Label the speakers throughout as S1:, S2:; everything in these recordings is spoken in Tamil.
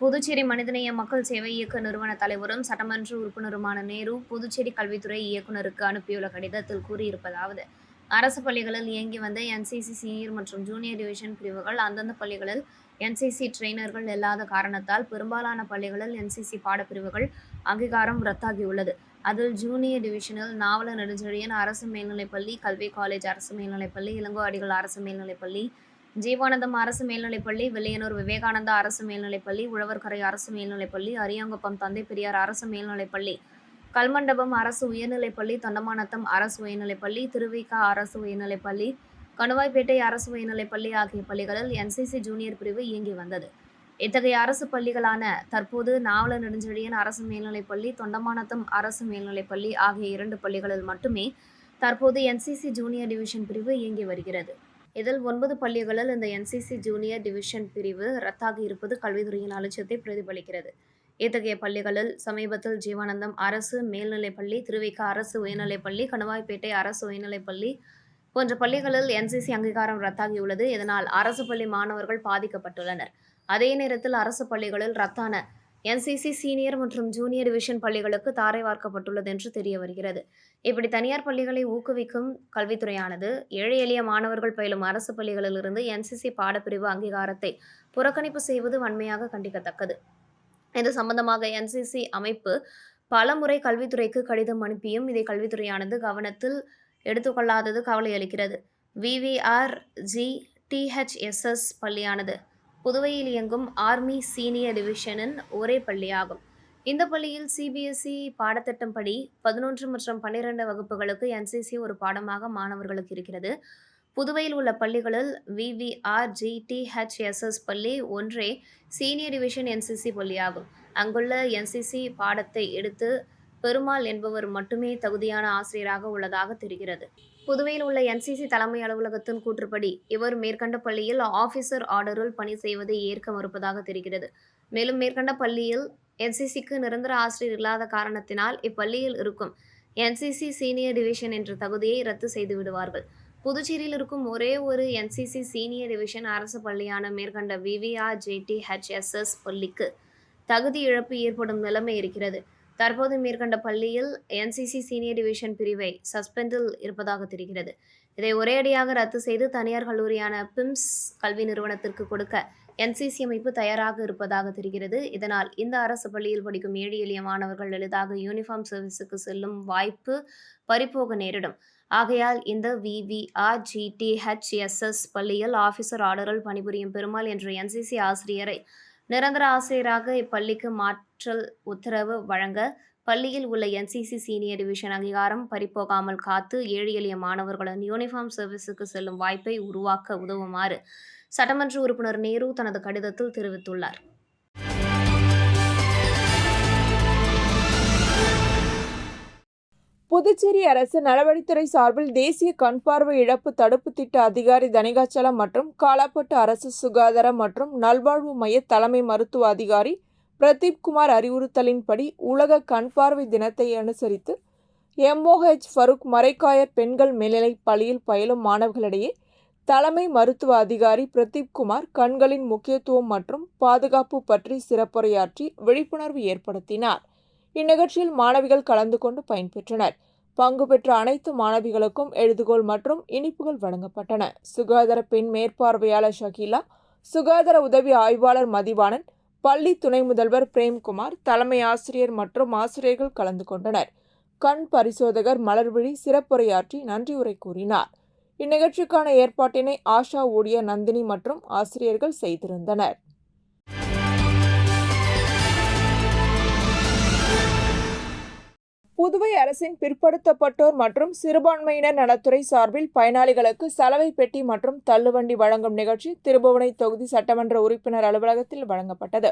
S1: புதுச்சேரி மனிதநேய மக்கள் சேவை இயக்க நிறுவன தலைவரும் சட்டமன்ற உறுப்பினருமான நேரு புதுச்சேரி கல்வித்துறை இயக்குநருக்கு அனுப்பியுள்ள கடிதத்தில் கூறியிருப்பதாவது: அரசு பள்ளிகளில் இயங்கி வந்த என்சிசி சீனியர் மற்றும் ஜூனியர் டிவிஷன் பிரிவுகள் அந்தந்த பள்ளிகளில் என்சிசி ட்ரெயினர்கள் இல்லாத காரணத்தால் பெரும்பாலான பள்ளிகளில் என்சிசி பாடப்பிரிவுகள் அங்கீகாரம் ரத்தாகியுள்ளது. அதில் ஜூனியர் டிவிஷனில் நாவல நெடுஞ்செழியன் அரசு மேல்நிலைப்பள்ளி, கல்வி காலேஜ் அரசு மேல்நிலைப்பள்ளி, இளங்கோ அடிகள் அரசு மேல்நிலைப்பள்ளி, ஜீவானந்தம் அரசு மேல்நிலைப்பள்ளி, வில்லியனூர் விவேகானந்தா அரசு மேல்நிலைப்பள்ளி, உழவர்கரை அரசு மேல்நிலைப்பள்ளி, அரியாங்குப்பம் தந்தை பெரியார் அரசு மேல்நிலைப்பள்ளி, கல்மண்டபம் அரசு உயர்நிலைப்பள்ளி, தொண்டமாநத்தம் அரசு உயர்நிலைப்பள்ளி, திருவிக அரசு உயர்நிலைப்பள்ளி, கணுவாய்பேட்டை அரசு உயர்நிலைப்பள்ளி ஆகிய பள்ளிகளில் என்சிசி ஜூனியர் பிரிவு இயங்கி வந்தது. இத்தகைய அரசு பள்ளிகளான தற்போது நாவல நெடுஞ்செழியன் அரசு மேல்நிலைப்பள்ளி, தொண்டமாநத்தம் அரசு மேல்நிலைப்பள்ளி ஆகிய 2 பள்ளிகளில் மட்டுமே தற்போது என்சிசி ஜூனியர் டிவிஷன் பிரிவு இயங்கி வருகிறது. இதில் 9 பள்ளிகளில் இந்த என்சிசி ஜூனியர் டிவிஷன் பிரிவு ரத்தாகி இருப்பது கல்வித்துறையின் அலட்சியத்தை பிரதிபலிக்கிறது. இத்தகைய பள்ளிகளில் சமீபத்தில் ஜீவானந்தம் அரசு மேல்நிலைப்பள்ளி, திருவிக அரசு உயர்நிலைப்பள்ளி, கணுவாய்பேட்டை அரசு உயர்நிலைப்பள்ளி போன்ற பள்ளிகளில் என்சிசி அங்கீகாரம் ரத்தாகியுள்ளது. இதனால் அரசு பள்ளி மாணவர்கள் பாதிக்கப்பட்டுள்ளனர். அதே நேரத்தில் அரசு பள்ளிகளில் ரத்தான என்சிசி சீனியர் மற்றும் ஜூனியர் டிவிஷன் பள்ளிகளுக்கு தாரை வார்க்கப்பட்டுள்ளது என்று தெரிய வருகிறது. இப்படி தனியார் பள்ளிகளை ஊக்குவிக்கும் கல்வித்துறையானது ஏழை எளிய மாணவர்கள் பயிலும் அரசு பள்ளிகளிலிருந்து என்சிசி பாடப்பிரிவு அங்கீகாரத்தை புறக்கணிப்பு செய்வது வன்மையாக கண்டிக்கத்தக்கது. இது சம்பந்தமாக என்சிசி அமைப்பு பலமுறை கல்வித்துறைக்கு கடிதம் அனுப்பியும் இதை கல்வித்துறையானது கவனத்தில் எடுத்துக்கொள்ளாதது கவலை அளிக்கிறது. VVRG THSS பள்ளியானது புதுவையில் இயங்கும் ஆர்மி சீனியர் டிவிஷனின் ஒரே பள்ளியாகும். இந்த பள்ளியில் சிபிஎஸ்இ பாடத்திட்டம் படி 11 மற்றும் 12 வகுப்புகளுக்கு என்சிசி ஒரு பாடமாக மாணவர்களுக்கு இருக்கிறது. புதுவையில் உள்ள பள்ளிகளில் VVRG-THSS பள்ளி ஒன்றே சீனியர் டிவிஷன் என்சிசி பள்ளியாகும். அங்குள்ள என்சிசி பாடத்தை எடுத்து பெருமாள் என்பவர் மட்டுமே தகுதியான ஆசிரியராக உள்ளதாக தெரிகிறது. புதுவையில் உள்ள என்சிசி தலைமை அலுவலகத்தின் கூற்றுப்படி இவர் மேற்கண்ட பள்ளியில் ஆபீசர் ஆர்டரில் பணி செய்வதை ஏற்க மறுப்பதாக தெரிகிறது. மேலும் மேற்கண்ட பள்ளியில் என்சிசிக்கு நிரந்தர ஆசிரியர் இல்லாத காரணத்தினால் இப்பள்ளியில் இருக்கும் என்சிசி சீனியர் டிவிஷன் என்ற தகுதியை ரத்து செய்து விடுவார்கள். புதுச்சேரியில் இருக்கும் ஒரே ஒரு என்சிசி சீனியர் டிவிஷன் அரசு பள்ளியான மேற்கண்ட VVRG-THSS பள்ளிக்கு தகுதி இழப்பு ஏற்படும் நிலைமை இருக்கிறது. தற்போது மேற்கண்ட பள்ளியில் என்சிசி சீனியர் டிவிஷன் பிரிவை சஸ்பெண்டில் இருப்பதாக தெரிகிறது. இதை ஒரேயடியாக ரத்து செய்து தனியார் கல்லூரியான பிம்ஸ் கல்வி நிறுவனத்திற்கு கொடுக்க என்சிசி அமைப்பு தயாராக இருப்பதாக தெரிகிறது. இதனால் இந்த அரசு பள்ளியில் படிக்கும் ஏழை எளிய மாணவர்கள் எளிதாக யூனிஃபார்ம் சர்வீஸுக்கு செல்லும் வாய்ப்பு பறிபோக நேரிடும். ஆகையால் இந்த VVRG-THSS பள்ளியில் ஆபீசர் ஆர்டரில் பணிபுரியும் பெருமாள் என்ற என்சிசி ஆசிரியரை நிரந்தர ஆசிரியராக இப்பள்ளிக்கு மாற்றல் உத்தரவு வழங்க, பள்ளியில் உள்ள என்சிசி சீனியர் டிவிஷன் அங்கீகாரம் பறிபோகாமல் காத்து ஏழை எளிய மாணவர்களின் யூனிஃபார்ம் சர்வீஸுக்கு செல்லும் வாய்ப்பை உருவாக்க உதவுமாறு சட்டமன்ற உறுப்பினர் நேரு தனது கடிதத்தில் தெரிவித்துள்ளார்.
S2: புதுச்சேரி அரசு நலவழித்துறை சார்பில் தேசிய கண் பார்வை இழப்பு தடுப்பு திட்ட அதிகாரி தணிகாச்சலம் மற்றும் காலாப்பட்டு அரசு சுகாதார மற்றும் நல்வாழ்வு மைய தலைமை மருத்துவ அதிகாரி பிரதீப் குமார் அறிவுறுத்தலின்படி உலக கண் பார்வை தினத்தை அனுசரித்து MOH ஃபருக் மரைக்காயர் பெண்கள் மேல்நிலைப் பள்ளியில் பயிலும் மாணவர்களிடையே தலைமை மருத்துவ அதிகாரி பிரதீப் குமார் கண்களின் முக்கியத்துவம் மற்றும் பாதுகாப்பு பற்றி சிறப்புரையாற்றி விழிப்புணர்வு ஏற்படுத்தினார். இந்நிகழ்ச்சியில் மாணவிகள் கலந்து கொண்டு பயன்பெற்றனர். பங்கு பெற்ற அனைத்து மாணவிகளுக்கும் எழுதுகோள் மற்றும் இனிப்புகள் வழங்கப்பட்டன. சுகாதார பெண் மேற்பார்வையாளர் ஷகீலா, சுகாதார உதவி ஆய்வாளர் மதிவாணன், பள்ளி துணை முதல்வர் பிரேம்குமார், தலைமை ஆசிரியர் மற்றும் ஆசிரியர்கள் கலந்து கொண்டனர். கண் பரிசோதகர் மலர்விழி சிறப்புரையாற்றி நன்றியுரை கூறினார். இந்நிகழ்ச்சிக்கான ஏற்பாட்டினை ஆஷா ஊழியர் நந்தினி மற்றும் ஆசிரியர்கள் செய்திருந்தனர். புதுவை அரசின் பிற்படுத்தப்பட்டோர் மற்றும் சிறுபான்மையினர் நலத்துறை சார்பில் பயனாளிகளுக்கு சலவை பெட்டி மற்றும் தள்ளுவண்டி வழங்கும் நிகழ்ச்சி திருபுவனை தொகுதி சட்டமன்ற உறுப்பினர் அலுவலகத்தில் வழங்கப்பட்டது.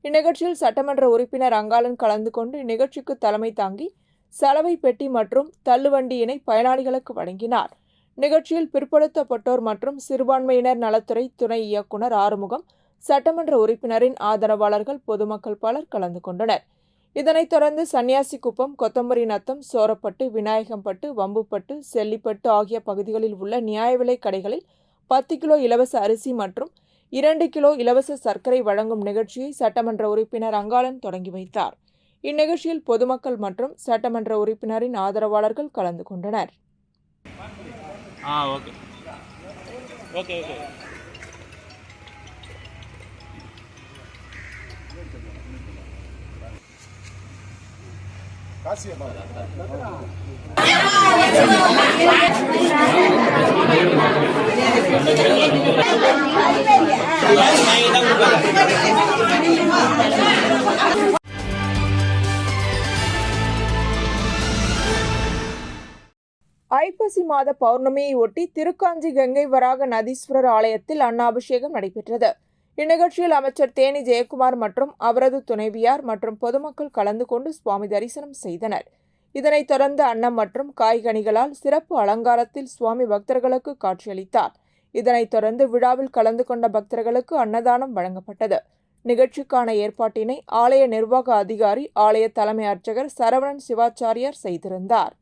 S2: இந்நிகழ்ச்சியில் சட்டமன்ற உறுப்பினர் அங்காளன் கலந்து கொண்டு இந்நிகழ்ச்சிக்கு தலைமை தாங்கி சலவை பெட்டி மற்றும் தள்ளுவண்டியினை பயனாளிகளுக்கு வழங்கினார். நிகழ்ச்சியில் பிற்படுத்தப்பட்டோர் மற்றும் சிறுபான்மையினர் நலத்துறை துணை இயக்குனர் ஆறுமுகம், சட்டமன்ற உறுப்பினரின் ஆதரவாளர்கள், பொதுமக்கள் பலர் கலந்து கொண்டனர். இதனைத் தொடர்ந்து சன்னியாசிக்குப்பம், கொத்தம்பரி நத்தம், சோரப்பட்டு, விநாயகம்பட்டு, வம்புப்பட்டு, செல்லிப்பட்டு ஆகிய பகுதிகளில் உள்ள நியாய விலைக் கடைகளில் 10 கிலோ இலவச அரிசி மற்றும் 2 கிலோ இலவச சர்க்கரை வழங்கும் நிகழ்ச்சியை சட்டமன்ற உறுப்பினர் அங்காளன் தொடங்கி வைத்தார். இந்நிகழ்ச்சியில் பொதுமக்கள் மற்றும் சட்டமன்ற உறுப்பினரின் ஆதரவாளர்கள் கலந்து கொண்டனர். ஐப்பசி மாத பௌர்ணமியை ஒட்டி திருக்காஞ்சி கங்கை வராக நதீஸ்வரர் ஆலயத்தில் அன்னாபிஷேகம் நடைபெற்றது. இந்நிகழ்ச்சியில் அமைச்சர் தேனி ஜெயக்குமார் மற்றும் அவரது துணைவியார் மற்றும் பொதுமக்கள் கலந்து கொண்டு சுவாமி தரிசனம் செய்தனர். இதனைத் தொடர்ந்து அன்னம் மற்றும் காய்கனிகளால் சிறப்பு அலங்காரத்தில் சுவாமி பக்தர்களுக்கு காட்சியளித்தார். இதனைத் தொடர்ந்து விழாவில் கலந்து கொண்ட பக்தர்களுக்கு அன்னதானம் வழங்கப்பட்டது. நிகழ்ச்சிக்கான ஏற்பாட்டினை ஆலய நிர்வாக அதிகாரி, ஆலய தலைமை அர்ச்சகர் சரவணன் சிவாச்சாரியார் செய்திருந்தார்.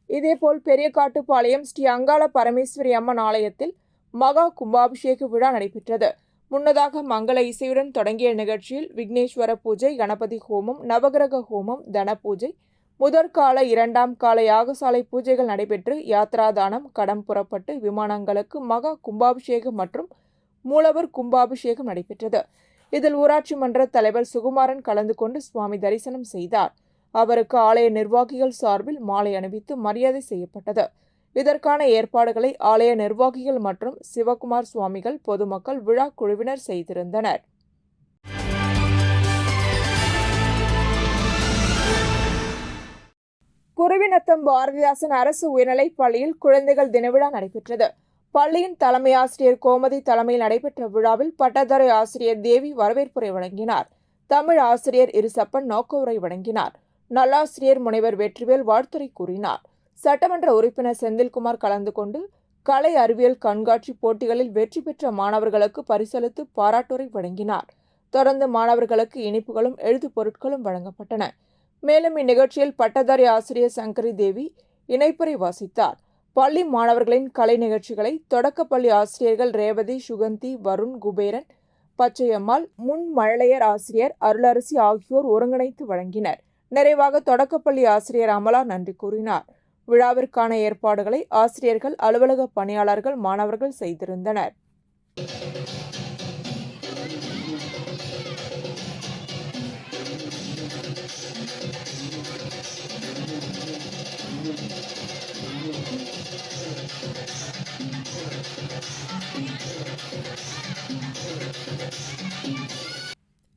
S2: இதேபோல் பெரியகாட்டுப்பாளையம் ஸ்ரீ அங்காள பரமேஸ்வரி அம்மன் ஆலயத்தில் மகா கும்பாபிஷேக விழா நடைபெற்றது. முன்னதாக மங்கள இசையுடன் தொடங்கிய நிகழ்ச்சியில் விக்னேஸ்வர பூஜை, கணபதி ஹோமம், நவகிரக ஹோமம், தன பூஜை, முதற்கால 2ஆம் கால யாகசாலை பூஜைகள் நடைபெற்று யாத்ராதானம், கடம் புறப்பட்டு விமானங்களுக்கு மகா கும்பாபிஷேகம் மற்றும் மூலவர் கும்பாபிஷேகம் நடைபெற்றது. இதில் ஊராட்சி மன்ற தலைவர் சுகுமாரன் கலந்து கொண்டு சுவாமி தரிசனம் செய்தார். அவருக்கு ஆலய நிர்வாகிகள் சார்பில் மாலை அணிவித்து மரியாதை செய்யப்பட்டது. இதற்கான ஏற்பாடுகளை ஆலய நிர்வாகிகள் மற்றும் சிவகுமார் சுவாமிகள், பொதுமக்கள், விழா குழுவினர் செய்திருந்தனர். குருவிநத்தம் பாரதிதாசன் அரசு உயர்நிலைப் பள்ளியில் குழந்தைகள் தின விழா நடைபெற்றது. பள்ளியின் தலைமை ஆசிரியர் கோமதி தலைமையில் நடைபெற்ற விழாவில் பட்டதாரி ஆசிரியர் தேவி வரவேற்புரை வழங்கினார். தமிழ் ஆசிரியர் இருசப்பன் நோக்கவுரை வழங்கினார். நல்லாசிரியர் முனைவர் வெற்றிவேல் வாழ்த்துரை கூறினார். சட்டமன்ற உறுப்பினர் செந்தில்குமார் கலந்து கொண்டு கலை அறிவியல் கண்காட்சி போட்டிகளில் வெற்றி பெற்ற மாணவர்களுக்கு பரிசளித்து பாராட்டுரை வழங்கினார். தொடர்ந்து மாணவர்களுக்கு இனிப்புகளும் எழுது பொருட்களும் வழங்கப்பட்டன. மேலும் இந்நிகழ்ச்சியில் பட்டதாரி ஆசிரியர் சங்கரி தேவி இணைப்புரை வாசித்தார். பள்ளி மாணவர்களின் கலை நிகழ்ச்சிகளை தொடக்கப்பள்ளி ஆசிரியர்கள் ரேவதி, சுகந்தி, வருண், குபேரன், பச்சையம்மாள், முன் மழலையர் ஆசிரியர் அருளரசி ஆகியோர் ஒருங்கிணைத்து வழங்கினர். நிறைவாக தொடக்கப்பள்ளி ஆசிரியர் அமலா நன்றி கூறினார். விழாவிற்கான ஏற்பாடுகளை ஆசிரியர்கள், அலுவலக பணியாளர்கள், மாணவர்கள் செய்திருந்தனர்.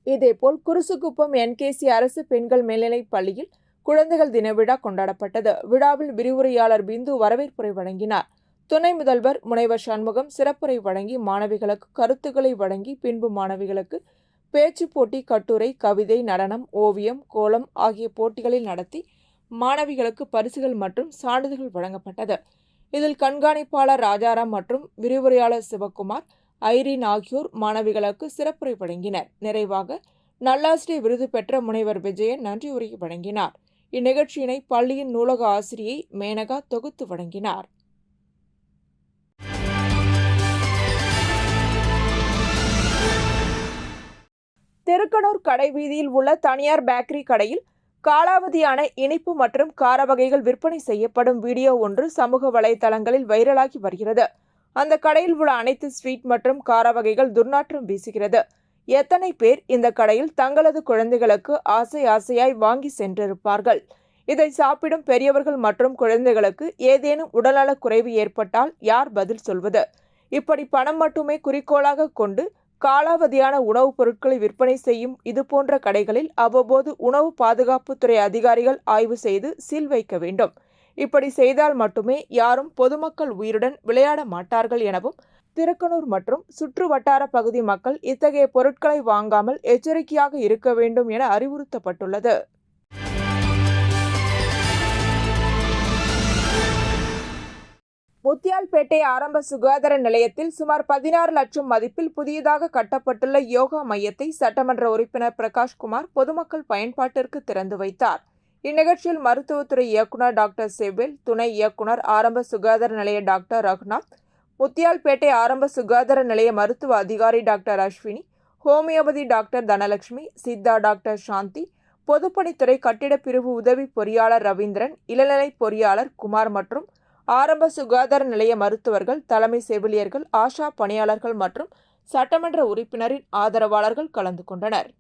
S2: இதேபோல் குருசுக்குப்பம் என்கேசி அரசு பெண்கள் மேல்நிலைப் பள்ளியில் குழந்தைகள் தின விழா கொண்டாடப்பட்டது. விழாவில் விரிவுரையாளர் பிந்து வரவேற்புரை வழங்கினார். துணை முதல்வர் முனைவர் சண்முகம் சிறப்புரை வழங்கி மாணவிகளுக்கு கருத்துக்களை வழங்கி பின்பு மாணவிகளுக்கு பேச்சு போட்டி, கட்டுரை, கவிதை, நடனம், ஓவியம், கோலம் ஆகிய போட்டிகளில் நடத்தி மாணவிகளுக்கு பரிசுகள் மற்றும் சான்றிதழ்கள் வழங்கப்பட்டது. இதில் கண்காணிப்பாளர் ராஜாராம் மற்றும் விரிவுரையாளர் சிவகுமார், ஐரீன் ஆகியோர் மாணவிகளுக்கு சிறப்புரை வழங்கினர். நிறைவாக நல்லாசிரியர் விருது பெற்ற முனைவர் விஜயன் நன்றியுரை வழங்கினார். இந்நிகழ்ச்சியினை பள்ளியின் நூலக ஆசிரியை மேனகா தொகுத்து வழங்கினார். திருக்கனூர் கடைவீதியில் உள்ள தனியார் பேக்கரி கடையில் காலாவதியான இனிப்பு மற்றும் கார வகைகள் விற்பனை செய்யப்படும் வீடியோ ஒன்று சமூக வலைதளங்களில் வைரலாகி வருகிறது. அந்த கடையில் உள்ள அனைத்து ஸ்வீட் மற்றும் கார வகைகள் துர்நாற்றம் வீசுகிறது. எத்தனை பேர் இந்த கடையில் தங்களது குழந்தைகளுக்கு ஆசையாய் வாங்கி சென்றிருப்பார்கள். இதை சாப்பிடும் பெரியவர்கள் மற்றும் குழந்தைகளுக்கு ஏதேனும் உடல்நலக் குறைவு ஏற்பட்டால் யார் பதில் சொல்வது? இப்படி பணம் மட்டுமே குறிக்கோளாக கொண்டு காலாவதியான உணவுப் பொருட்களை விற்பனை செய்யும் இதுபோன்ற கடைகளில் அவ்வப்போது உணவு பாதுகாப்புத்துறை அதிகாரிகள் ஆய்வு செய்து சீல் வைக்க வேண்டும். இப்படி செய்தால் மட்டுமே யாரும் பொதுமக்கள் உயிருடன் விளையாட மாட்டார்கள் எனவும் திருக்கனூர் மற்றும் சுற்று வட்டார பகுதி மக்கள் இத்தகைய பொருட்களை வாங்காமல் எச்சரிக்கையாக இருக்க வேண்டும் என அறிவுறுத்தப்பட்டுள்ளது. முத்தியால்பேட்டை ஆரம்ப சுகாதார நிலையத்தில் சுமார் 16 லட்சம் மதிப்பில் புதியதாக கட்டப்பட்டுள்ள யோகா மையத்தை சட்டமன்ற உறுப்பினர் பிரகாஷ்குமார் பொதுமக்கள் பயன்பாட்டிற்கு திறந்து வைத்தார். இந்நிகழ்ச்சியில் மருத்துவத்துறை இயக்குனர் டாக்டர் செவ்வேல், துணை இயக்குனர் ஆரம்ப சுகாதார நிலைய டாக்டர் ரகுநாத், முத்தியால்பேட்டை ஆரம்ப சுகாதார நிலைய மருத்துவ அதிகாரி doctor Ashwini, homeopathy doctor Dhanalakshmi, Siddha doctor Shanthi, பொதுப்பணித்துறை கட்டிடப் பிரிவு உதவி பொறியாளர் ரவீந்திரன், இளநிலை பொறியாளர் குமார் மற்றும் ஆரம்ப சுகாதார நிலைய மருத்துவர்கள், தலைமை செவிலியர்கள், ஆஷா பணியாளர்கள் மற்றும் சட்டமன்ற உறுப்பினரின் ஆதரவாளர்கள் கலந்து கொண்டனர்.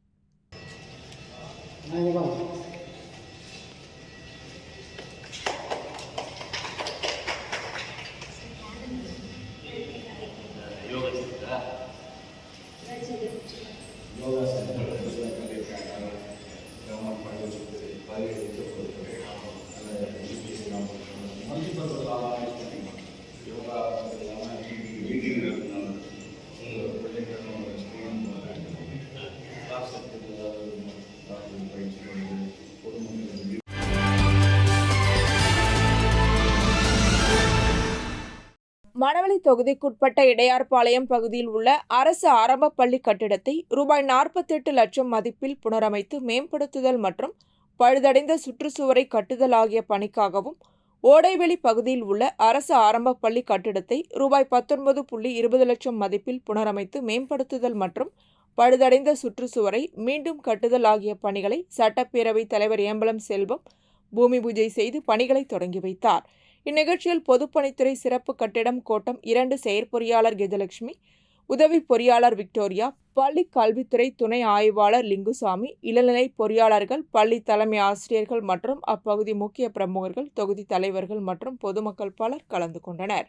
S2: மணவெளி தொகுதிக்குட்பட்ட இடையார்பாளையம் பகுதியில் உள்ள அரசு ஆரம்ப பள்ளி கட்டிடத்தை ரூபாய் 48 லட்சம் மதிப்பில் புனரமைத்து மேம்படுத்துதல் மற்றும் பழுதடைந்த சுற்றுச்சுவரை கட்டுதல் ஆகிய பணிக்காகவும், ஓடைவெளி பகுதியில் உள்ள அரசு ஆரம்ப பள்ளி கட்டிடத்தை ரூபாய் 19.20 லட்சம் மதிப்பில் புனரமைத்து மேம்படுத்துதல் மற்றும் பழுதடைந்த சுற்றுச்சுவரை மீண்டும் கட்டுதல் ஆகிய பணிகளை சட்டப்பேரவைத் தலைவர் ஏம்பலம் செல்வம் பூமி பூஜை செய்து பணிகளை தொடங்கி வைத்தார். இந்நிகழ்ச்சியில் பொதுப்பணித்துறை சிறப்பு கட்டிடம் கோட்டம் 2 செயற்பொறியாளர் கஜலட்சுமி, உதவி பொறியாளர் விக்டோரியா, பள்ளி கல்வித்துறை துணை ஆய்வாளர் லிங்குசாமி, இளநிலை பொறியாளர்கள், பள்ளி தலைமை ஆசிரியர்கள் மற்றும் அப்பகுதி முக்கிய பிரமுகர்கள், தொகுதி தலைவர்கள் மற்றும் பொதுமக்கள் பலர் கலந்து கொண்டனர்.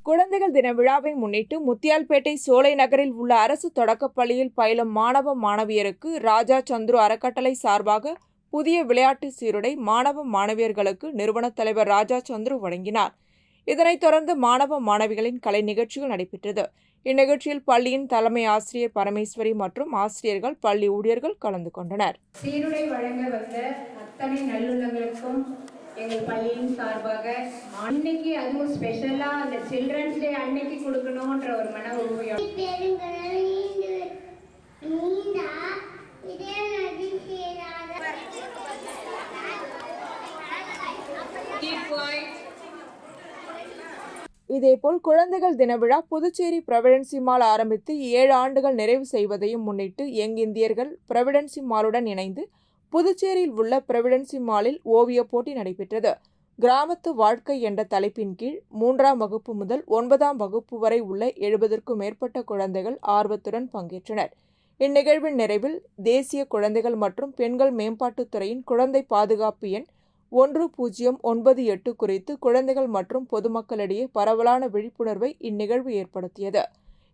S2: குழந்தைகள் தின விழாவை முன்னிட்டு முத்தியால்பேட்டை சோலை நகரில் உள்ள அரசு தொடக்கப்பள்ளியில் பயிலும் மாணவ மாணவியருக்கு ராஜா சந்துரு அறக்கட்டளை சார்பாக புதிய விளையாட்டு சீருடை மாணவ மாணவியர்களுக்கு நிறுவன தலைவர் ராஜா சந்துரு வழங்கினார். இதனைத் தொடர்ந்து மாணவ மாணவிகளின் கலை நிகழ்ச்சிகள் நடைபெற்றது. இந்நிகழ்ச்சியில் பள்ளியின் தலைமை ஆசிரியர் பரமேஸ்வரி மற்றும் ஆசிரியர்கள், பள்ளி ஊழியர்கள் கலந்து கொண்டனர்.
S3: சீருடை வழங்க வந்த அத்தனை நல்லுள்ளங்களுக்கும் எங்கள் பள்ளியின் சார்பாக அன்னைக்கு அதுவும் ஸ்பெஷலா அந்த சில்ட்ரன்ஸ் டே அன்னைக்கு கொடுக்கணும்ன்ற ஒரு மன உறுதியோட
S2: இதேபோல் குழந்தைகள் தின விழா புதுச்சேரி பிரவிடன்சி மால் ஆரம்பித்து 7 ஆண்டுகள் நிறைவு செய்வதையும் முன்னிட்டு யங் இந்தியர்கள் பிரவிடன்சி மாலுடன் இணைந்து புதுச்சேரியில் உள்ள பிரவிடன்சி மாலில் ஓவியப் போட்டி நடைபெற்றது. கிராமத்து வாழ்க்கை என்ற தலைப்பின் கீழ் 3ஆம் வகுப்பு முதல் 9ஆம் வகுப்பு வரை உள்ள 70க்கும் மேற்பட்ட குழந்தைகள் ஆர்வத்துடன் பங்கேற்றனர். இந்நிகழ்வின் நிறைவில் தேசிய குழந்தைகள் மற்றும் பெண்கள் மேம்பாட்டுத்துறையின் குழந்தை பாதுகாப்பு எண் 1098 குறித்து குழந்தைகள் மற்றும் பொதுமக்களிடையே பரவலான விழிப்புணர்வை இந்நிகழ்வு ஏற்படுத்தியது.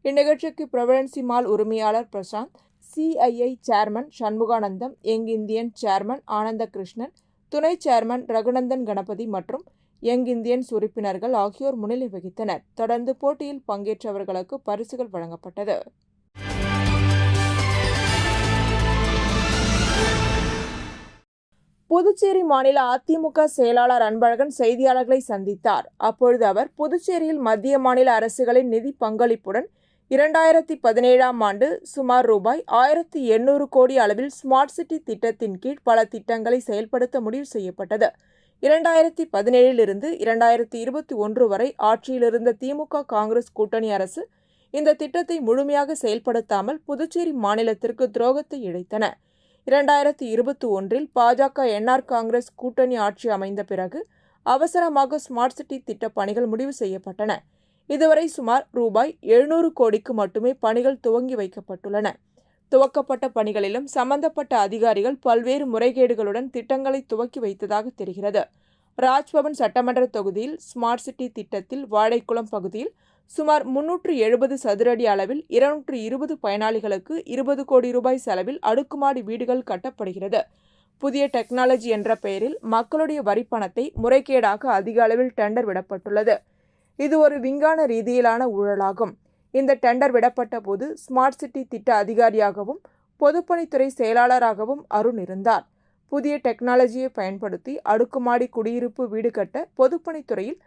S2: இந்நிகழ்ச்சிக்கு பிரவிடன்சி மால் உரிமையாளர் Prashanth, CII chairman Shanmuganandam, young Indian chairman Ananda Krishnan, துணை சேர்மன் ரகுநந்தன் கணபதி மற்றும் யங் இந்தியன்ஸ் உறுப்பினர்கள் ஆகியோர் முன்னிலை வகித்தனர். தொடர்ந்து போட்டியில் பங்கேற்றவர்களுக்கு பரிசுகள் வழங்கப்பட்டது. புதுச்சேரி மாநில அதிமுக செயலாளர் அன்பழகன் செய்தியாளர்களை சந்தித்தார். அப்பொழுது அவர் புதுச்சேரியில் மத்திய மாநில அரசுகளின் நிதி பங்களிப்புடன் 2017ஆம் ஆண்டு சுமார் ரூபாய் 1800 கோடி அளவில் ஸ்மார்ட் சிட்டி திட்டத்தின் கீழ் பல திட்டங்களை செயல்படுத்த முடிவு செய்யப்பட்டது. 2017 2021 வரை ஆட்சியிலிருந்த திமுக காங்கிரஸ் கூட்டணி அரசு இந்த திட்டத்தை முழுமையாக செயல்படுத்தாமல் புதுச்சேரி மாநிலத்திற்கு துரோகத்தை இழைத்தன. 2021 பாஜக NR காங்கிரஸ் கூட்டணி ஆட்சி அமைந்த பிறகு அவசரமாக ஸ்மார்ட் சிட்டி திட்ட பணிகள் முடிவு செய்யப்பட்டன. இதுவரை சுமார் ரூபாய் 700 கோடிக்கு மட்டுமே பணிகள் துவங்கி வைக்கப்பட்டுள்ளன. துவக்கப்பட்ட பணிகளிலும் சம்பந்தப்பட்ட அதிகாரிகள் பல்வேறு முறைகேடுகளுடன் திட்டங்களை துவக்கி வைத்ததாக தெரிகிறது. ராஜ்பவன் சட்டமன்ற தொகுதியில் ஸ்மார்ட் சிட்டி திட்டத்தில் வாழைக்குளம் பகுதியில் சுமார் 370 சதுர அடி அளவில் 220 பயனாளிகளுக்கு 20 கோடி ரூபாய் செலவில் அடுக்குமாடி வீடுகள் கட்டப்படுகிறது. புதிய டெக்னாலஜி என்ற பெயரில் மக்களுடைய வரிப்பணத்தை முறைகேடாக அதிக அளவில் டெண்டர் விடப்பட்டுள்ளது. இது ஒரு விஞ்ஞான ரீதியிலான ஊழலாகும். இந்த டெண்டர் விடப்பட்ட போது ஸ்மார்ட் சிட்டி திட்ட அதிகாரியாகவும் பொதுப்பணித்துறை செயலாளராகவும் அருண் இருந்தார். புதிய டெக்னாலஜியை பயன்படுத்தி அடுக்குமாடி குடியிருப்பு வீடு கட்ட பொதுப்பணித்துறையில்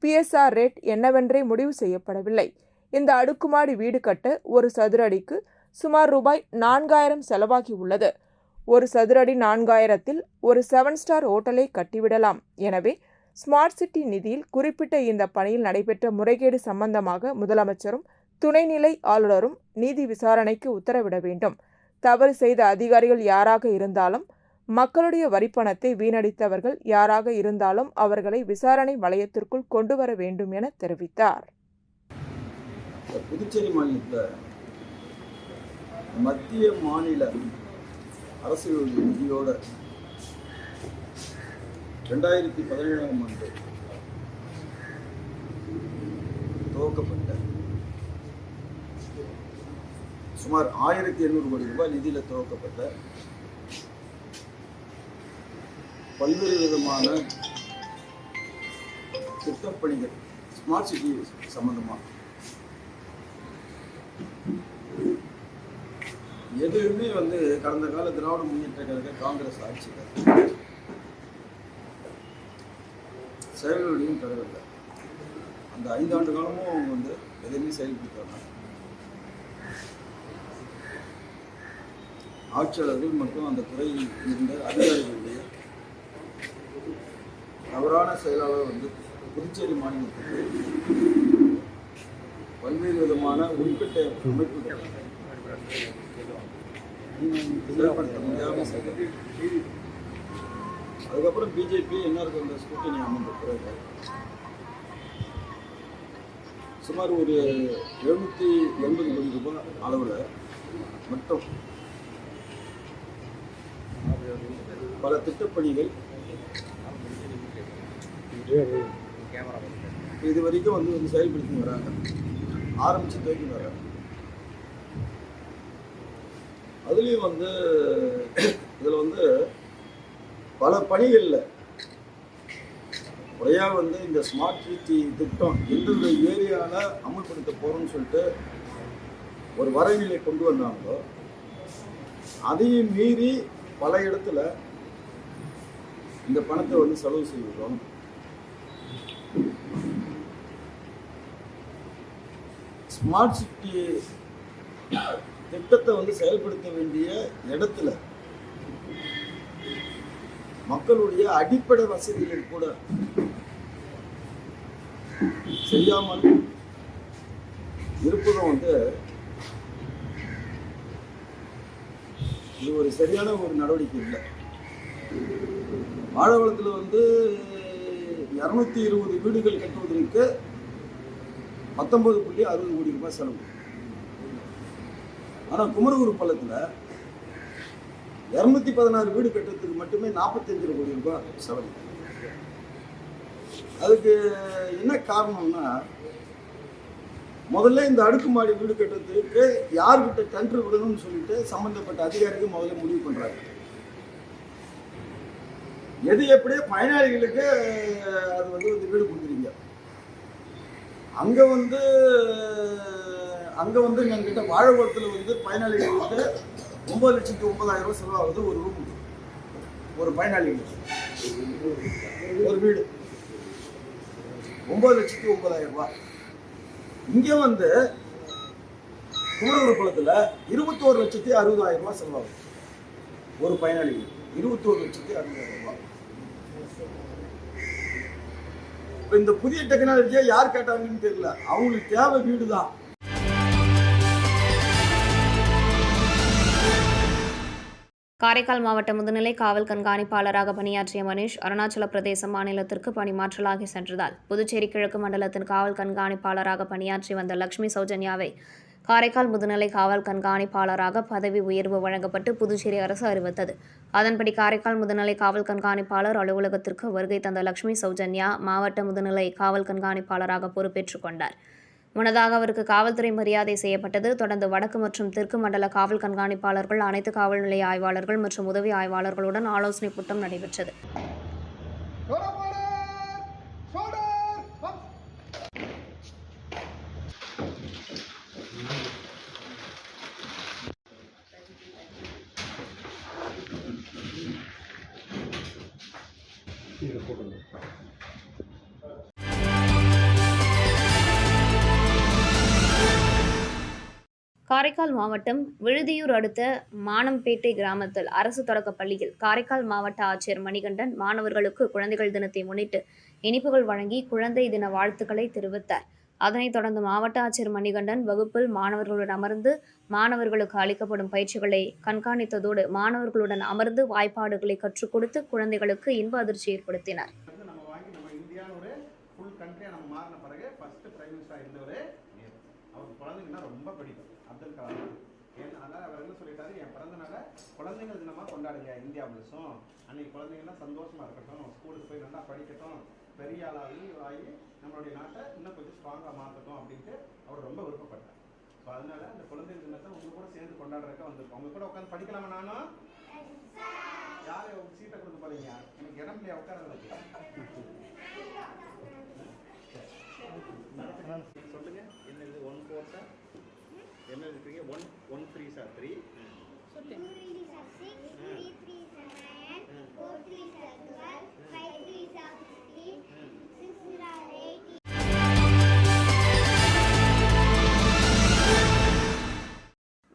S2: PSR ரேட் என்னவென்றே முடிவு செய்யப்படவில்லை. இந்த அடுக்குமாடி வீடு கட்ட ஒரு சதுர அடிக்கு சுமார் ரூபாய் 4000 செலவாகி உள்ளது. ஒரு சதுர அடி 4000ல் ஒரு 7 ஸ்டார் ஹோட்டலை கட்டிவிடலாம். எனவே ஸ்மார்ட் சிட்டி நிதியில் குறிப்பிட்ட இந்த பணியில் நடைபெற்ற முறைகேடு சம்பந்தமாக முதலமைச்சரும் துணைநிலை ஆளுநரும் நீதி விசாரணைக்கு உத்தரவிட வேண்டும். தவறு செய்த அதிகாரிகள் யாராக இருந்தாலும், மக்களுடைய வரிப்பணத்தை வீணடித்தவர்கள் யாராக இருந்தாலும் அவர்களை விசாரணை வளையத்திற்குள் கொண்டு வர வேண்டும் என தெரிவித்தார்.
S4: புதுச்சேரி மாநிலத்தில் மத்திய மாநில அரசுகளுடைய நிதியோட 2017ஆம் ஆண்டு துவக்கப்பட்ட சுமார் 1800 கோடி ரூபாய் நிதியில் துவக்கப்பட்ட பல்வேறு விதமான திட்டப்பணிகள் ஸ்மார்ட் சிட்டி சம்பந்தமாக எதுவுமே கடந்த கால திராவிட முன்னேற்ற கழக காங்கிரஸ் ஆட்சியில் செயல்களுடையும் தரவில்லை. அந்த 5 ஆண்டு காலமும் அவங்க எதுவுமே செயல்படுத்தாங்க. ஆட்சியாளர்கள் மற்றும் அந்த துறையில் இருந்த அதிகாரிகளுடைய தவறான செயலாளர் புதுச்சேரி மாநிலத்துக்கு பல்வேறு விதமான உள்கட்ட அமைப்புகள் செயல்படுத்த முடியாமல் செய்தது. அதுக்கப்புறம் பிஜேபி என்ஆர்க்கு அந்த ஸ்கூட்டனி அமைந்த பிறகு சுமார் ஒரு 780 கோடி ரூபாய் அளவில் மற்றும் பல திட்டப்பணிகள் இது வரைக்கும் செயல்படுத்தி வராங்க. ஆரம்பிச்சு துவக்கி வராங்க. அதுலேயும் இதில் பல பணிகளில் முறையாக இந்த ஸ்மார்ட் சிட்டி திட்டம் எந்தெந்த ஏரியாவில் அமல்படுத்த போகிறோம்னு சொல்லிட்டு ஒரு வரைநிலை கொண்டு வந்தாங்களோ அதையும் மீறி பல இடத்துல இந்த பணத்தை செலவு செய்கிறோம். ஸ்மார்ட் சிட்டி திட்டத்தை செயல்படுத்த வேண்டிய இடத்துல மக்களுடைய அடிப்படை வசதிகள் கூட செய்யாமல் இருப்பதும் இது ஒரு சரியான ஒரு நடவடிக்கை இல்லை. வாழவளத்தில் 220 வீடுகள் கட்டுவதற்கு 19.60 கோடி ரூபாய் செலவு. ஆனால் குமரகுரு பள்ளத்தில் 216 வீடு கட்டுறதுக்கு மட்டுமே 45 கோடி ரூபாய் செலவு. அதுக்கு என்ன காரணம்னா, முதல்ல இந்த அடுக்குமாடி வீடு கட்டுறதுக்கு யார்கிட்ட டெண்டர் விடணும்னு சொல்லிட்டு சம்பந்தப்பட்ட அதிகாரிகள் முதல்ல முடிவு பண்றாங்க. எது எப்படியே பயனாளிகளுக்கு அது வீடு கொடுக்குறீங்க. அங்கே என்கிட்ட வாழக்குளத்தில் பயனாளிகளுக்கு 9,09,000 ரூபாய் செலவாகுது ஒரு ரூம். ஒரு பயனாளிகளுக்கு ஒரு வீடு 9,09,000 ரூபாய். இங்கே குமரகுரு குளத்தில் 21,60,000 ரூபாய் செலவாகுது ஒரு பயனாளிகளுக்கு. 21,60,000 ரூபாய். இந்த புதிய டெக்னாலஜியை யார் கேட்டாங்கன்னு தெரியல. அவங்களுக்கு தேவை வீடு தான்.
S1: காரைக்கால் மாவட்ட முதுநிலை காவல் கண்காணிப்பாளராக பணியாற்றிய மனிஷ் அருணாச்சல பிரதேச மாநிலத்திற்கு பணிமாற்றலாகி சென்றதால் புதுச்சேரி கிழக்கு மண்டலத்தின் காவல் கண்காணிப்பாளராக பணியாற்றி வந்த லட்சுமி சௌஜன்யாவை காரைக்கால் முதுநிலை காவல் கண்காணிப்பாளராக பதவி உயர்வு வழங்கப்பட்டு புதுச்சேரி அரசு அறிவித்தது. அதன்படி காரைக்கால் முதுநிலை காவல் கண்காணிப்பாளர் அலுவலகத்திற்கு வருகை தந்த லட்சுமி சௌஜன்யா மாவட்ட முதுநிலை காவல் கண்காணிப்பாளராக பொறுப்பேற்றுக் கொண்டார். முன்னதாக அவருக்கு காவல்துறை மரியாதை செய்யப்பட்டது. தொடர்ந்து வடக்கு மற்றும் தெற்கு மண்டல காவல் கண்காணிப்பாளர்கள், அனைத்து காவல் நிலைய ஆய்வாளர்கள் மற்றும் உதவி ஆய்வாளர்களுடன் ஆலோசனைக் கூட்டம் நடைபெற்றது. காரைக்கால் மாவட்டம் விழுதியூர் அடுத்த மானம்பேட்டை கிராமத்தில் அரசு தொடக்கப் பள்ளியில் காரைக்கால் மாவட்ட ஆட்சியர் மணிகண்டன் மாணவர்களுக்கு குழந்தைகள் தினத்தை முன்னிட்டு இனிப்புகள் வழங்கி குழந்தை தின வாழ்த்துக்களை தெரிவித்தார். அதனைத் தொடர்ந்து மாவட்ட ஆட்சியர் மணிகண்டன் வகுப்பில் மாணவர்களுடன் அமர்ந்து மாணவர்களுக்கு அளிக்கப்படும் பயிற்சிகளை கண்காணித்ததோடு மாணவர்களுடன் அமர்ந்து வாய்ப்பாடுகளை கற்றுக் கொடுத்து குழந்தைகளுக்கு இன்ப அதிர்ச்சி ஏற்படுத்தினார்.
S5: அப்துல் கலாம் அதனால் அவர் என்ன சொல்லிட்டாரு, என் பிறந்தநாளை குழந்தைகள் தினமாக கொண்டாடுங்க இந்தியா முழுசும். அன்னைக்கு குழந்தைங்கள்லாம் சந்தோஷமாக இருக்கட்டும், ஸ்கூலுக்கு போய் நல்லா படிக்கட்டும், பெரிய ஆளாகி நம்மளுடைய நாட்டை இன்னும் கொஞ்சம் ஸ்ட்ராங்காக மாற்றட்டும் அப்படின்ட்டு அவர் ரொம்ப விருப்பப்பட்டார். ஸோ அதனால அந்த குழந்தைகள் தினத்தை உங்க கூட சேர்ந்து கொண்டாடுறதுக்கு வந்திருக்கோம். உங்க கூட உட்காந்து படிக்கலாமா? நானும் யாரை சீட்டை கொடுக்க போறீங்க? எனக்கு இடம் இல்லையா உட்காரதுக்கு? சொல்லுங்க, என்னது 1 4 சார் என்ன இருக்கீங்க? 1 1 3 சார் 3 சொல்லுங்க. 2 3 sir 6 3 3 sir 9 4 3 sir 12 5 3 sir 15 6 sir 18.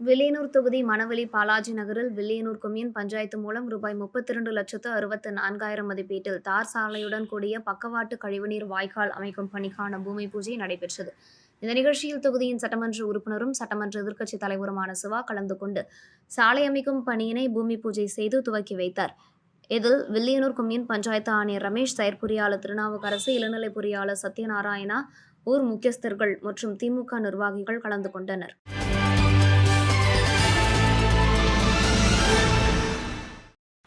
S1: Villianur தொகுதி மணவெளி பாலாஜி நகரில் வில்லியனூர் கொம்யூன் பஞ்சாயத்து மூலம் ரூபாய் 32,64,000 மதிப்பீட்டில் தார் சாலையுடன் கூடிய பக்கவாட்டு கழிவுநீர் வாய்க்கால் அமைக்கும் பணிக்கான பூமி பூஜை நடைபெற்றது. இந்த நிகழ்ச்சியில் தொகுதியின் சட்டமன்ற உறுப்பினரும் சட்டமன்ற எதிர்க்கட்சித் தலைவருமான சிவா கலந்து கொண்டு சாலை அமைக்கும் பணியினை பூமி பூஜை செய்து துவக்கி வைத்தார். இதில் வில்லியனூர் கொம்யூன் பஞ்சாயத்து ஆணையர் ரமேஷ், செயற்பொறியாளர் திருநாவுக்கரசு, இளநிலை பொறியாளர் சத்யநாராயணா, ஊர் முக்கியஸ்தர்கள் மற்றும் திமுக நிர்வாகிகள் கலந்து கொண்டனர்.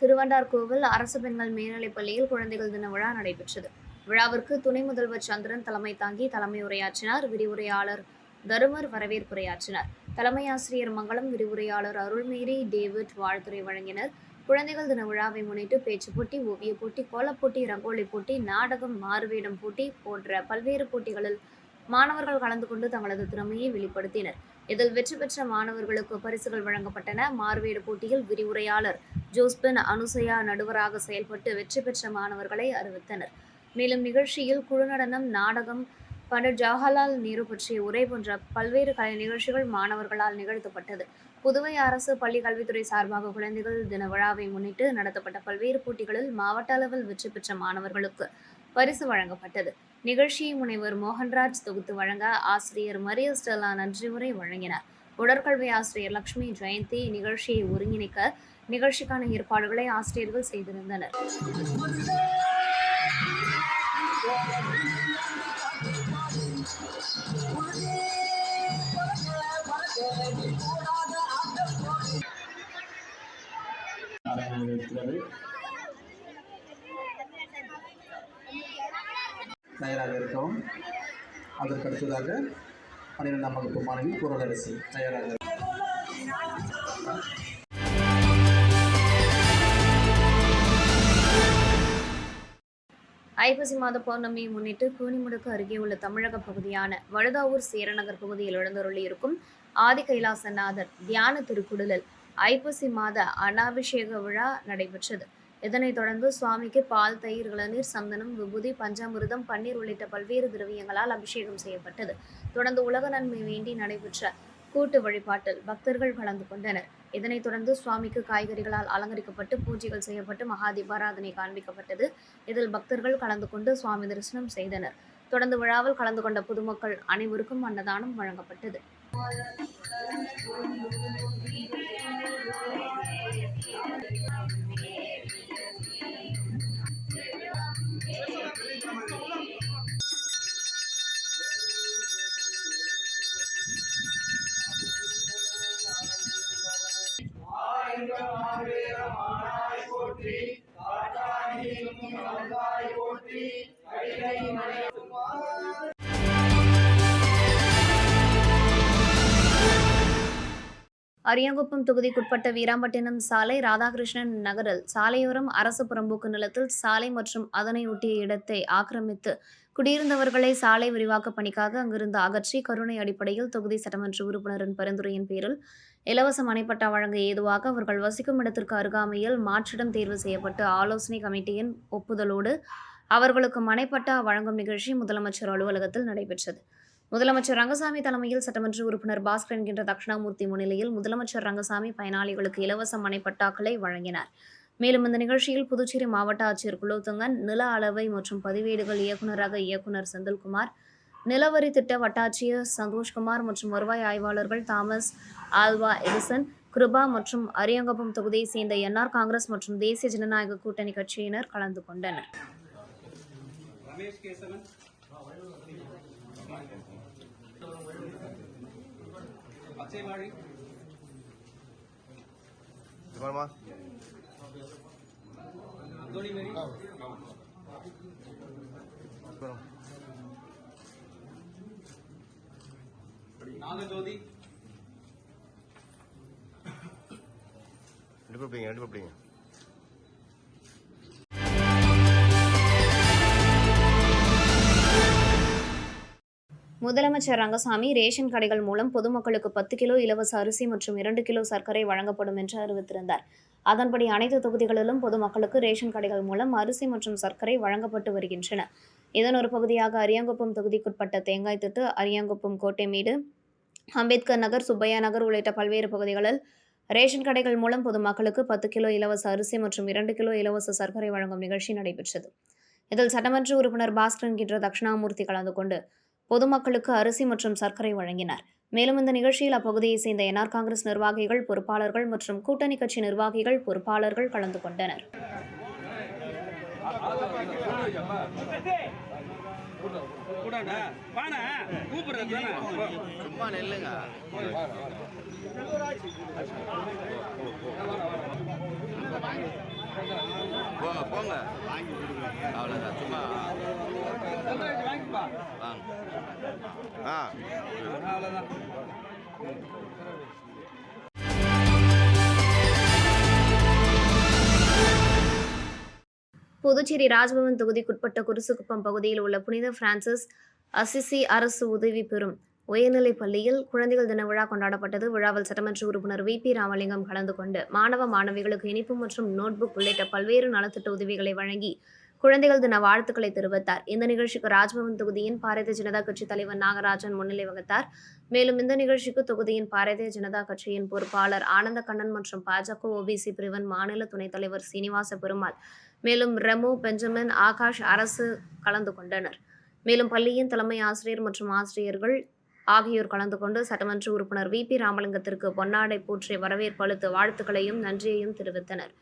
S1: திருவண்டார்கோவில் அரசு பெண்கள் மேல்நிலைப் பள்ளியில் குழந்தைகள் தின விழா நடைபெற்றது. விழாவிற்கு துணை முதல்வர் சந்திரன் தலைமை தாங்கி தலைமை உரையாற்றினார். விரிவுரையாளர் தருமர் வரவேற்புரையாற்றினார். தலைமை ஆசிரியர் மங்களம், விரிவுரையாளர் அருள்மேரி, டேவிட் வாழ்த்துரை வழங்கினர். குழந்தைகள் தின விழாவை முன்னிட்டு பேச்சு போட்டி, ஓவியப் போட்டி, கோலப்போட்டி, ரங்கோலி போட்டி, நாடகம், மாறுவேடம் போட்டி போன்ற பல்வேறு போட்டிகளில் மாணவர்கள் கலந்து கொண்டு தங்களது திறமையை வெளிப்படுத்தினர். இதில் வெற்றி பெற்ற மாணவர்களுக்கு பரிசுகள் வழங்கப்பட்டன. மாறுவேடு போட்டியில் விரிவுரையாளர் ஜோஸ்பின் அனுசயா நடுவராக செயல்பட்டு வெற்றி பெற்ற மாணவர்களை அறிவித்தனர். மேலும் நிகழ்ச்சியில் குழு நடனம், நாடகம், பண்டிட் ஜவஹர்லால் நேரு பற்றிய உரை போன்ற பல்வேறு கலை நிகழ்ச்சிகள் மாணவர்களால் நிகழ்த்தப்பட்டது. புதுவை அரசு பள்ளி கல்வித்துறை சார்பாக குழந்தைகள் தின விழாவை முன்னிட்டு நடத்தப்பட்ட பல்வேறு போட்டிகளில் மாவட்ட அளவில் வெற்றி பெற்ற மாணவர்களுக்கு பரிசு வழங்கப்பட்டது. நிகழ்ச்சியை முனைவர் மோகன்ராஜ் தொகுத்து வழங்க ஆசிரியர் மரிய ஸ்டெல்லா நன்றி உரை வழங்கினார். உடற்கல்வி ஆசிரியர் லட்சுமி ஜெயந்தி நிகழ்ச்சியை ஒருங்கிணைக்க நிகழ்ச்சிக்கான ஏற்பாடுகளை ஆசிரியர்கள் செய்திருந்தனர்.
S6: தயாராக இருக்கவும். அதற்கடுத்ததாக 12ஆம் வகுப்பு மாணவி குரலரசி தயாராக.
S1: ஐப்பசி மாத பௌர்ணமியை முன்னிட்டு கூனிமுடுக்கு அருகே உள்ள தமிழக பகுதியான வழுதாவூர் சேரநகர் பகுதியில் எழுந்தருளியிருக்கும் ஆதி கைலாசநாதர் தியான திருக்குடலில் ஐப்பசி மாத அனாபிஷேக விழா நடைபெற்றது. இதனைத் தொடர்ந்து சுவாமிக்கு பால், தயிர், இளநீர், சந்தனம், விபூதி, பஞ்சாமிர்தம், பன்னீர் உள்ளிட்ட பல்வேறு திரவியங்களால் அபிஷேகம் செய்யப்பட்டது. தொடர்ந்து உலக நன்மை வேண்டி நடைபெற்ற கூட்டு வழிபாட்டில் பக்தர்கள் கலந்து கொண்டனர். இதனைத் தொடர்ந்து சுவாமிக்கு காய்கறிகளால் அலங்கரிக்கப்பட்டு பூஜைகள் செய்யப்பட்டு மகா தீபாராதனை காண்பிக்கப்பட்டது. இதில் பக்தர்கள் கலந்து கொண்டு சுவாமி தரிசனம் செய்தனர். தொடர்ந்து விழாவில் கலந்து கொண்ட பொதுமக்கள் அனைவருக்கும் அன்னதானம் வழங்கப்பட்டது. அரியாங்குப்பம் தொகுதிக்குட்பட்ட வீராம்பட்டினம் சாலை ராதாகிருஷ்ணன் நகரில் சாலையோரம் அரசு புறம்போக்கு நிலத்தில் சாலை மற்றும் அதனை ஒட்டிய இடத்தை ஆக்கிரமித்து குடியிருந்தவர்களை சாலை விரிவாக்க பணிக்காக அங்கிருந்து அகற்றி கருணை அடிப்படையில் தொகுதி சட்டமன்ற உறுப்பினரின் பரிந்துரையின் பேரில் இலவச மனைப்பட்டா வழங்க ஏதுவாக அவர்கள் வசிக்கும் இடத்திற்கு அருகாமையில் மாற்றிடம் தேர்வு செய்யப்பட்டு ஆலோசனை கமிட்டியின் ஒப்புதலோடு அவர்களுக்கு மனைப்பட்டா வழங்கும் நிகழ்ச்சி முதலமைச்சர் அலுவலகத்தில் நடைபெற்றது. முதலமைச்சர் ரங்கசாமி தலைமையில் சட்டமன்ற உறுப்பினர் பாஸ்கர் என்கின்ற தட்சிணாமூர்த்தி முன்னிலையில் முதலமைச்சர் ரங்கசாமி பயனாளிகளுக்கு இலவச மனைப்பட்டாக்களை வழங்கினார். மேலும் இந்த நிகழ்ச்சியில் புதுச்சேரி மாவட்ட ஆட்சியர் குலோத்துங்கன், நில அளவை மற்றும் பதிவேடுகள் இயக்குநராக இயக்குநர் செந்தில்குமார், நிலவரி திட்ட வட்டாட்சியர் சந்தோஷ்குமார் மற்றும் வருவாய் ஆய்வாளர்கள் தாமஸ் ஆல்வா எடிசன், கிருபா மற்றும் அரியாங்குப்பம் தொகுதியை சேர்ந்த என்ஆர் காங்கிரஸ் மற்றும் தேசிய ஜனநாயக கூட்டணி கட்சியினர் கலந்து கொண்டனர்.
S5: நாகஜோதி
S1: முதலமைச்சர் ரங்கசாமி ரேஷன் கடைகள் மூலம் பொதுமக்களுக்கு 10 கிலோ இலவச அரிசி மற்றும் 2 கிலோ சர்க்கரை வழங்கப்படும் என்று அறிவித்திருந்தார். அதன்படி அனைத்து தொகுதிகளிலும் பொதுமக்களுக்கு ரேஷன் கடைகள் மூலம் அரிசி மற்றும் சர்க்கரை வழங்கப்பட்டு வருகின்றன. இதன் ஒரு பகுதியாக அரியாங்குப்பம் தொகுதிக்குட்பட்ட தேங்காய் திட்டு, அரியாங்குப்பம் கோட்டைமேடு, அம்பேத்கர் நகர், சுப்பையா நகர் உள்ளிட்ட பல்வேறு பகுதிகளில் ரேஷன் கடைகள் மூலம் பொதுமக்களுக்கு 10 கிலோ இலவச அரிசி மற்றும் 2 கிலோ இலவச சர்க்கரை வழங்கும் நிகழ்ச்சி நடைபெற்றது. இதில் சட்டமன்ற உறுப்பினர் பாஸ்கர் என்கின்ற தட்சிணாமூர்த்தி கலந்து கொண்டு பொதுமக்களுக்கு அரிசி மற்றும் சர்க்கரை வழங்கினார். மேலும் இந்த நிகழ்ச்சியில் அப்பகுதியைச் சேர்ந்த என்ஆர் காங்கிரஸ் நிர்வாகிகள், பொறுப்பாளர்கள் மற்றும் கூட்டணி கட்சி நிர்வாகிகள், பொறுப்பாளர்கள் கலந்து கொண்டனர்.
S7: போங்க அவ்வளோதான் சும்மா
S1: புதுச்சேரி ராஜ்பவன் தொகுதிக்குட்பட்ட குருசுக்குப்பம் பகுதியில் உள்ள புனித பிரான்சிஸ் அசிசி அரசு உதவி பெறும் உயர்நிலைப் பள்ளியில் குழந்தைகள் தின விழா கொண்டாடப்பட்டது. விழாவில் சட்டமன்ற உறுப்பினர் வி.பி. ராமலிங்கம் கலந்து கொண்டு மாணவ மாணவிகளுக்கு இனிப்பு மற்றும் நோட்புக் உள்ளிட்ட பல்வேறு நலத்திட்ட உதவிகளை வழங்கி குழந்தைகள் தின வாழ்த்துக்களை தெரிவித்தார். இந்த நிகழ்ச்சிக்கு ராஜ்பவன் தொகுதியின் பாரதிய ஜனதா கட்சி தலைவர் நாகராஜன் முன்னிலை வகித்தார். மேலும் இந்த நிகழ்ச்சிக்கு தொகுதியின் பாரதிய ஜனதா கட்சியின் பொறுப்பாளர் ஆனந்த கண்ணன் மற்றும் பாஜக ஓபிசி பிரிவின் மாநில துணைத் தலைவர் சீனிவாச பெருமாள், மேலும் ரெமோ, பெஞ்சமின், ஆகாஷ் அரசு கலந்து கொண்டனர். மேலும் பள்ளியின் தலைமை ஆசிரியர் மற்றும் ஆசிரியர்கள் ஆகியோர் கலந்து கொண்டு சட்டமன்ற உறுப்பினர் வி.பி. ராமலிங்கத்திற்கு பொன்னாடை போற்றி வரவேற்பு அளித்து வாழ்த்துக்களையும் நன்றியையும் தெரிவித்தனர்.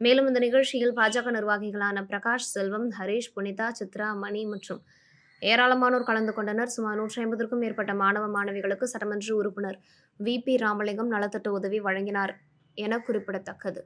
S1: மேலும் இந்த நிகழ்ச்சியில் பாஜக நிர்வாகிகளான பிரகாஷ், செல்வம், ஹரீஷ், புனிதா, சித்ரா, மணி மற்றும் ஏராளமானோர் கலந்து கொண்டனர். சுமார் 150க்கும் மேற்பட்ட மாணவ மாணவிகளுக்கு சட்டமன்ற உறுப்பினர் வி.பி. ராமலிங்கம் நலத்திட்ட உதவி வழங்கினார் என குறிப்பிடத்தக்கது.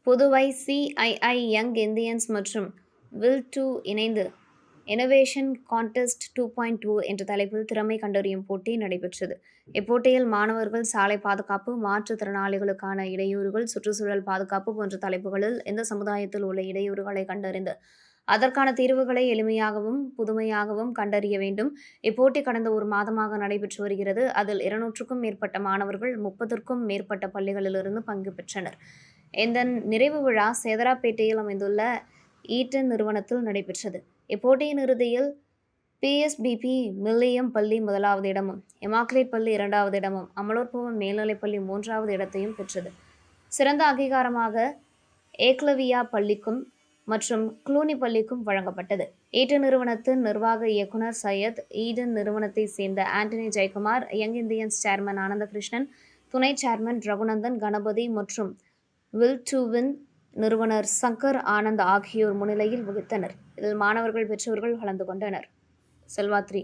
S1: புதுவை CII யங் இந்தியன்ஸ் மற்றும் வில் 2 இணைந்து இனோவேஷன் கான்டெஸ்ட் 2.2 என்ற தலைப்பில் திறமை கண்டறியும் போட்டி நடைபெற்றது. இப்போட்டியில் மாணவர்கள் சாலை பாதுகாப்பு, மாற்றுத்திறனாளிகளுக்கான இடையூறுகள், சுற்றுச்சூழல் பாதுகாப்பு போன்ற தலைப்புகளில் இந்த சமுதாயத்தில் உள்ள இடையூறுகளை கண்டறிந்து அதற்கான தீர்வுகளை எளிமையாகவும் புதுமையாகவும் கண்டறிய வேண்டும். இப்போட்டி கடந்த ஒரு மாதமாக நடைபெற்று வருகிறது. அதில் 200க்கும் மேற்பட்ட மாணவர்கள் 30க்கும் மேற்பட்ட பள்ளிகளிலிருந்து பங்கு பெற்றனர். இந்த நிறைவு விழா சேதராப்பேட்டையில் அமைந்துள்ள ஈட்டன் நிறுவனத்தில் நடைபெற்றது. இப்போட்டியின் இறுதியில் PSBP மில்லியம் பள்ளி 1வது இடமும், இமாக்குலேட் பள்ளி 2வது இடமும், அமலோற்பவம் மேல்நிலைப்பள்ளி 3வது இடத்தையும் பெற்றது. சிறந்த அங்கீகாரமாக ஏக்லவியா பள்ளிக்கும் மற்றும் க்ளூனி பள்ளிக்கும் வழங்கப்பட்டது. ஈடன் நிறுவனத்தின் நிர்வாக இயக்குனர் சையத், ஈடன் நிறுவனத்தை சேர்ந்த Antony Jayakumar, young Indians chairman Anandakrishnan, துணை சேர்மன் ரகுநந்தன் கணபதி மற்றும் வில்2வின் நிறுவனர் சங்கர் ஆனந்த் ஆகியோர் முன்னிலையில் வகித்தனர். இதில் மாணவர்கள், பெற்றோர்கள் கலந்து கொண்டனர். செல்வா 3.